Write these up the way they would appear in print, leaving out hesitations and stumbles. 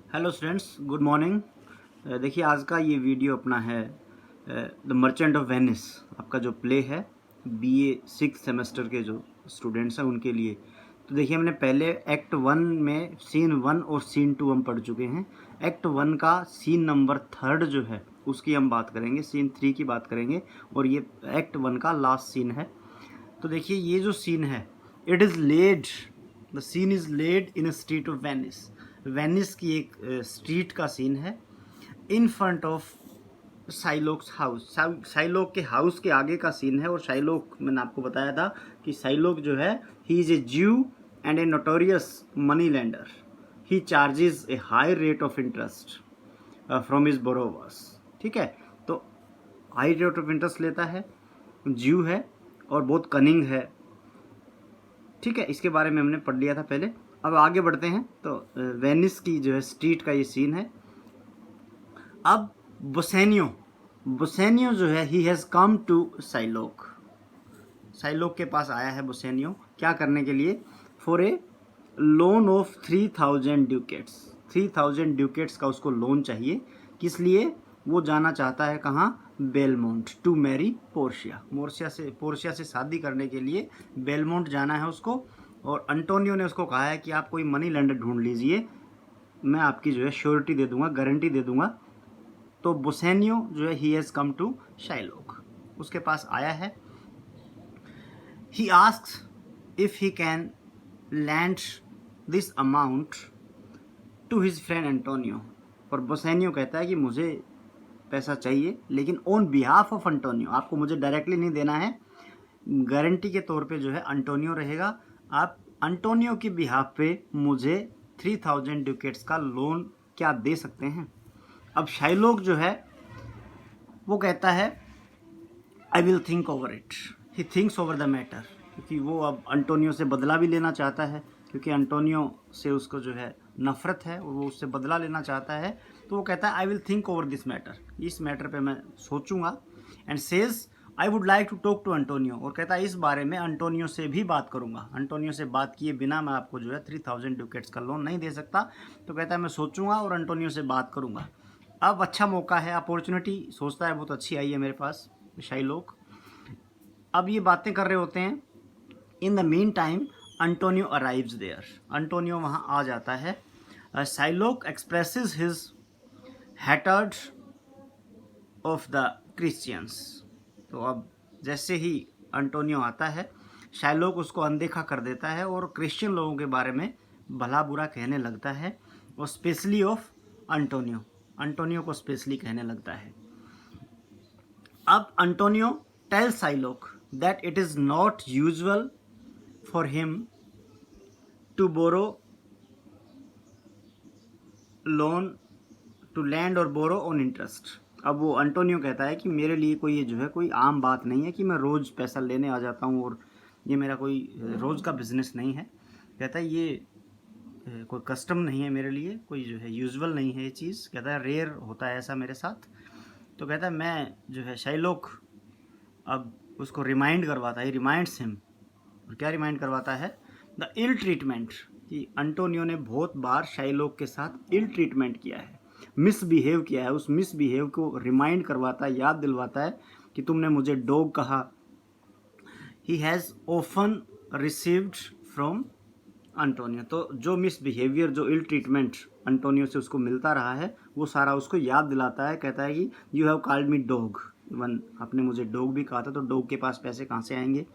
Hello students, good morning. देखिए आज का ये वीडियो अपना है द मर्चेंट ऑफ वेनिस। आपका जो प्ले है बीए 6 सेमेस्टर के जो स्टूडेंट्स हैं उनके लिए। तो देखिए हमने पहले एक्ट 1 में सीन 1 और सीन 2 हम पढ़ चुके हैं। एक्ट 1 का सीन नंबर 3 जो है उसकी हम बात करेंगे, सीन 3 की बात करेंगे और ये एक्ट 1 का लास्ट सीन है। तो देखिए ये जो सीन है, it is laid, the scene is laid in a street of Venice. Venice की एक स्ट्रीट का सीन है। In front of Shylock's house, Shylock के हाउस के आगे का सीन है। और साइलोक, मैंने आपको बताया था कि साइलोक जो है, ही इज़ ए ज्यू and A notorious money lender. He charges A high rate of interest from his borrowers. ठीक है, तो हाई रेट ऑफ इंटरेस्ट लेता है, ज्यू है और बहुत कनिंग है। ठीक है, इसके बारे में हमने पढ़ लिया था पहले। अब आगे बढ़ते हैं। तो वेनिस की जो है स्ट्रीट का ये सीन है। अब बुसेनियो जो है, ही हैज़ कम टू साइलोक। साइलोक के पास आया है बुसेनियो, क्या करने के लिए? For a loan of 3000 ड्यूकेट्स। 3000 ड्यूकेट्स का उसको लोन चाहिए। किस लिए? वो जाना चाहता है कहाँ? Belmont, to marry Portia. Portia से शादी करने के लिए बेलमोंट जाना है उसको। और अंटोनियो ने उसको कहा है कि आप कोई मनी लेंडर ढूंढ लीजिए, मैं आपकी जो है श्योरिटी दे दूंगा, गारंटी दे दूंगा। तो बुसेनियो जो है, ही हैज़ कम टू शाइलोक, उसके पास आया है। He asks if he can land this amount to his friend Antonio. और बुसेनियो कहता है कि मुझे पैसा चाहिए, लेकिन ऑन बिहाफ ऑफ अंटोनियो। आपको मुझे डायरेक्टली नहीं देना है, गारंटी के तौर पे जो है अंटोनियो रहेगा। आप अंटोनियो की बिहाफ पे मुझे 3000 ड्यूकेट्स का लोन क्या दे सकते हैं? अब शाइलोक जो है वो कहता है I will think over it. He thinks over the matter, क्योंकि वो अब अंटोनियो से बदला भी लेना चाहता है, क्योंकि अंटोनियो से उसको जो है नफरत है और वो उससे बदला लेना चाहता है। तो वो कहता है I will think over this matter, इस मैटर पे मैं सोचूंगा। And says I would like to talk to Antonio. और कहता है इस बारे में अंटोनियो से भी बात करूंगा। अंटोनियो से बात किए बिना मैं आपको जो है 3000 ड्यूकेट्स का लोन नहीं दे सकता। तो कहता है मैं सोचूंगा और अंटोनियो से बात करूंगा। अब अच्छा मौका है, अपॉर्चुनिटी सोचता है बहुत अच्छी आई है मेरे पास शाइलोक। अब ये बातें कर रहे होते हैं। In the mean time Antonio arrives there. Antonio वहाँ आ जाता है। Shylock expresses his hatred of the Christians. तो अब जैसे ही अंटोनियो आता है, शाइलोक उसको अनदेखा कर देता है और क्रिश्चियन लोगों के बारे में भला बुरा कहने लगता है। और स्पेशली ऑफ अंटोनियो, अंटोनियो को स्पेशली कहने लगता है। अब Antonio tell Shylock that it is not usual for him to borrow loan to lend or borrow on interest। अब वो अंटोनियो कहता है कि मेरे लिए कोई ये जो है कोई आम बात नहीं है कि मैं रोज़ पैसा लेने आ जाता हूँ, और ये मेरा कोई रोज़ का बिजनेस नहीं है। कहता है ये कोई कस्टम नहीं है मेरे लिए, कोई जो है यूजुअल नहीं है ये चीज़। कहता है रेयर होता है ऐसा मेरे साथ। तो कहता है मैं जो है शाइलोक अब उसको रिमाइंड करवाता है, रिमाइंड्स हिम। और क्या रिमाइंड करवाता है? द इल ट्रीटमेंट, कि अंटोनियो ने बहुत बार शाइलोक के साथ इल ट्रीटमेंट किया है, मिसबिहेव किया है। उस मिसबिहेव को रिमाइंड करवाता है, याद दिलवाता है कि तुमने मुझे डॉग कहा। He has often received from Antonio. तो जो मिसबिहेवियर, जो इल ट्रीटमेंट अंटोनियो से उसको मिलता रहा है, वो सारा उसको याद दिलाता है। कहता है कि you have called me dog, even आपने मुझे डॉग भी कहा था, तो डॉग के पास पैसे कहाँ से आएंगे?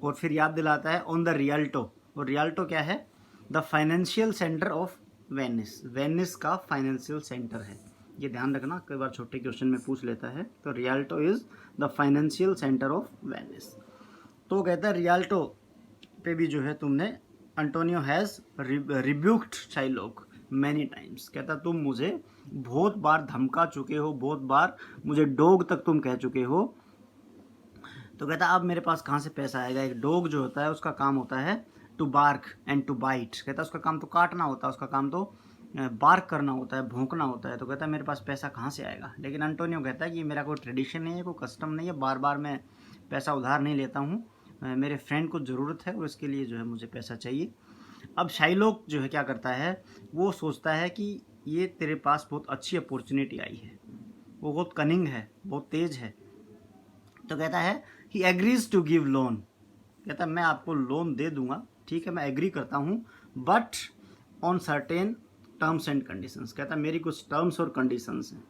और फिर याद दिलाता है ऑन द रियल्टो। और रियल्टो क्या है? The financial centre of Venice. Venice का फाइनेंशियल सेंटर है, ये ध्यान रखना, कई बार छोटे क्वेश्चन में पूछ लेता है। तो Rialto is the financial centre of Venice. तो कहता है रियल्टो पे भी जो है तुमने, Antonio has rebuked Shylock many times. कहता तुम मुझे बहुत बार धमका चुके हो, बहुत बार मुझे डॉग तक तुम कह चुके हो। तो कहता अब मेरे पास कहाँ से पैसा आएगा? एक डॉग जो होता है उसका काम होता है to bark and to bite. कहता उसका काम तो काटना होता है, उसका काम तो बार्क करना होता है, भौंकना होता है। तो कहता है मेरे पास पैसा कहाँ से आएगा? लेकिन अंटोनियो कहता है कि मेरा कोई ट्रेडिशन नहीं है, कोई कस्टम नहीं है, बार बार मैं पैसा उधार नहीं लेता हूँ, मेरे फ्रेंड को ज़रूरत है और इसके लिए जो है मुझे पैसा चाहिए। अब शाइलोक जो है क्या करता है, वो सोचता है कि ये तेरे पास बहुत अच्छी अपॉर्चुनिटी आई है। वो बहुत कनिंग है, बहुत तेज है। तो कहता है he agrees to give loan, कहता है मैं आपको लोन दे दूंगा, ठीक है, मैं एग्री करता हूँ, but on certain terms and conditions. कहता है मेरी कुछ टर्म्स और कंडीशंस हैं,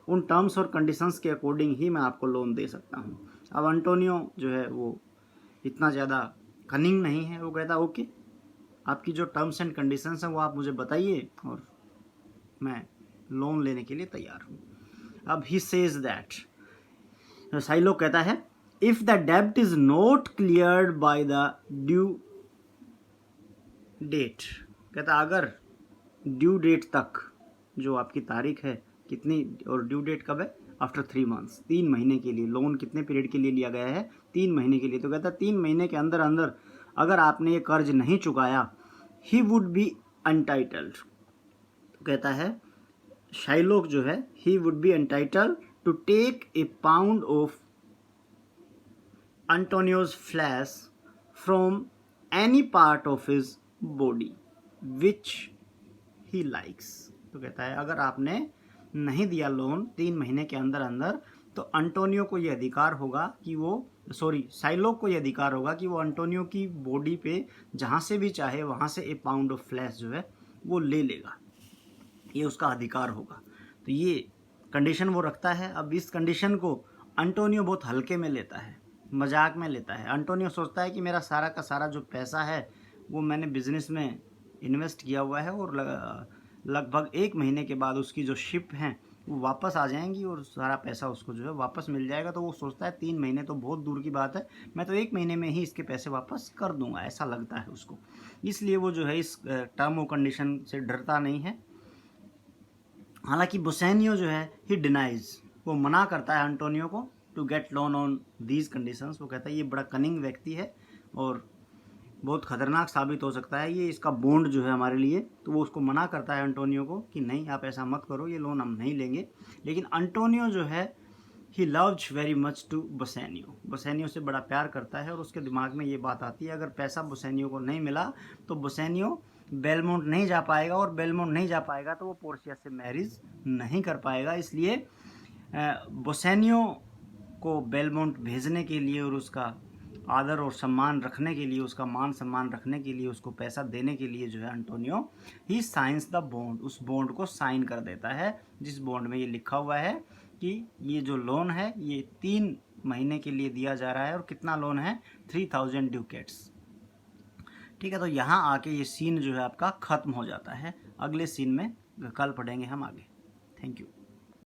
उन टर्म्स और कंडीशंस के अकॉर्डिंग ही मैं आपको लोन दे सकता हूँ। अब अंटोनियो जो है वो इतना ज़्यादा कनिंग नहीं है, वो कहता है ओके, आपकी जो टर्म्स एंड कंडीशंस हैं वो आप मुझे बताइए और मैं लोन लेने के लिए तैयार हूँ। अब ही सेज दैट, साइलोक कहता है इफ द डेब्ट is not cleared by the due date, कहता अगर ड्यू डेट तक, जो आपकी तारीख है कितनी, और ड्यू डेट कब है, आफ्टर 3 मंथ्स, 3 महीने के लिए। लोन कितने पीरियड के लिए लिया गया है, 3 महीने के लिए। तो कहता 3 महीने के अंदर अंदर अगर आपने ये कर्ज नहीं चुकाया, ही वुड बी अनटाइटल्ड। तो कहता है शाइलोक जो है he would be entitled to take a pound of Antonio's flesh from any part of his body which he likes। तो कहता है अगर आपने नहीं दिया लोन 3 महीने के अंदर अंदर, तो अंटोनियो को ये अधिकार होगा कि वो, साइलोक को ये अधिकार होगा कि वो अंटोनियो की बॉडी पे जहाँ से भी चाहे वहाँ से ए पाउंड ऑफ फ्लैश जो है वो ले लेगा, ये उसका अधिकार होगा। तो ये कंडीशन वो रखता है। अब इस कंडीशन को अंटोनियो बहुत हल्के में लेता है, मजाक में लेता है। अंटोनियो सोचता है कि मेरा सारा का सारा जो पैसा है वो मैंने बिजनेस में इन्वेस्ट किया हुआ है और लगभग 1 महीने के बाद उसकी जो शिप हैं वो वापस आ जाएंगी और सारा पैसा उसको जो है वापस मिल जाएगा। तो वो सोचता है 3 महीने तो बहुत दूर की बात है, मैं तो 1 महीने में ही इसके पैसे वापस कर दूंगा, ऐसा लगता है उसको। इसलिए वो जो है इस टर्म और कंडीशन से डरता नहीं है। हालांकि बोसेनियो जो है ही डिनाइज, वो मना करता है अंटोनियो को to get loan on these conditions. वो कहता है ये बड़ा कनिंग व्यक्ति है और बहुत खतरनाक साबित हो सकता है ये इसका बॉन्ड जो है हमारे लिए। तो वो उसको मना करता है अंटोनियो को कि नहीं आप ऐसा मत करो, ये लोन हम नहीं लेंगे। लेकिन अंटोनियो जो है he loves very much to Bassanio, Bassanio से बड़ा प्यार करता है और उसके दिमाग में ये बात आती है अगर पैसा बोसेनियो को नहीं मिला तो बोसेनियो बेलमोंट नहीं जा पाएगा, और बेलमोंट नहीं जा पाएगा तो वो पोर्शिया से मैरिज नहीं कर पाएगा। इसलिए बोसेनियो को बेलमोंट भेजने के लिए और उसका आदर और सम्मान रखने के लिए, उसका मान सम्मान रखने के लिए, उसको पैसा देने के लिए जो है Antonio he science the bond, उस बॉन्ड को साइन कर देता है जिस बॉन्ड में ये लिखा हुआ है कि ये जो लोन है ये 3 महीने के लिए दिया जा रहा है। और कितना लोन है, 3000 ड्यूकेट्स। ठीक है, तो यहाँ आके ये सीन जो है आपका ख़त्म हो जाता है। अगले सीन में कल पढ़ेंगे हम आगे। Thank you.